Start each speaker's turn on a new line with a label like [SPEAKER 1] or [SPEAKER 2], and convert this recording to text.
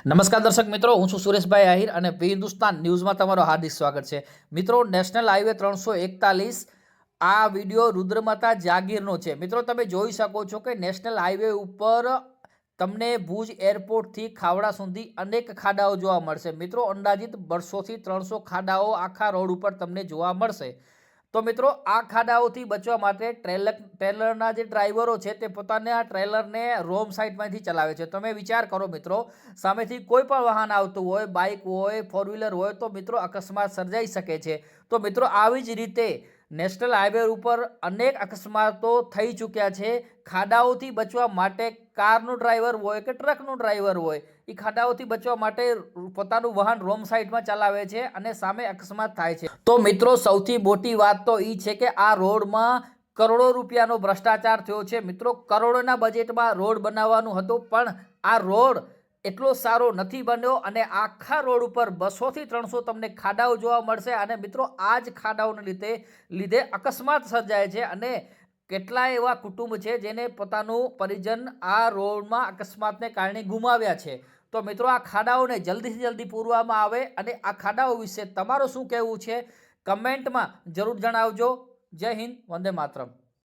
[SPEAKER 1] નમસ્કાર દર્શક મિત્રો, હું છું સુરેશભાઈ આહિર અને હિન્દુસ્તાન ન્યૂઝમાં તમારું હાર્દિક સ્વાગત છે। મિત્રો, નેશનલ હાઈવે 341 આ વિડીયો રુદ્રમાતા જાગીરનો છે। મિત્રો, તમે જોઈ શકો છો કે નેશનલ હાઈવે ઉપર તમને ભુજ એરપોર્ટથી ખાવડા સુધી અનેક ખાડાઓ જોવા મળશે। મિત્રો, અંદાજિત 200 થી 300 ખાડાઓ આખા રોડ ઉપર તમને જોવા મળશે। તો મિત્રો, આ ખાડાઓથી બચવા માટે ટ્રેલરના જે ડ્રાઈવરો છે તે પોતાના ટ્રેલરને રોંગ સાઈડમાંથી ચલાવે છે। તમે વિચાર કરો મિત્રો, સામેથી કોઈ પણ વાહન આવતું હોય, બાઇક હોય, ફોર વ્હીલર હોય, તો મિત્રો અકસ્માત સર્જાઈ શકે છે। તો મિત્રો, આવી જ રીતે નેશનલ હાઈવે ઉપર અનેક અકસ્માતો થઈ ચૂક્યા છે। ખાડાઓથી બચવા માટે કારનો ડ્રાઈવર હોય કે ટ્રકનો ડ્રાઈવર હોય, એ ખાડાઓથી બચવા માટે પોતાનું વાહન રોંગ સાઈડમાં ચલાવે છે અને સામે અકસ્માત થાય છે। તો મિત્રો, સૌથી મોટી વાત તો એ છે કે આ રોડમાં કરોડો રૂપિયાનો ભ્રષ્ટાચાર થયો છે। મિત્રો, કરોડોના બજેટમાં રોડ બનાવવાનું હતું, પણ આ રોડ એટલો સારો નથી બન્યો અને આખા રોડ ઉપર 200 થી 300 તમને ખાડાઓ જોવા મળશે। અને મિત્રો, આ જ ખાડાઓને લીધે અકસ્માત સર્જાય છે અને કેટલાય એવા કુટુંબ છે જેને પોતાનું પરિજન આ રોડમાં અકસ્માતને કારણે ગુમાવ્યા છે। તો મિત્રો, આ ખાડાઓને જલ્દીથી જલ્દી પૂરવામાં આવે અને આ ખાડાઓ વિશે તમારું શું કહેવું છે, કમેન્ટમાં જરૂર જણાવજો। જય હિન્દ, વંદે માતરમ।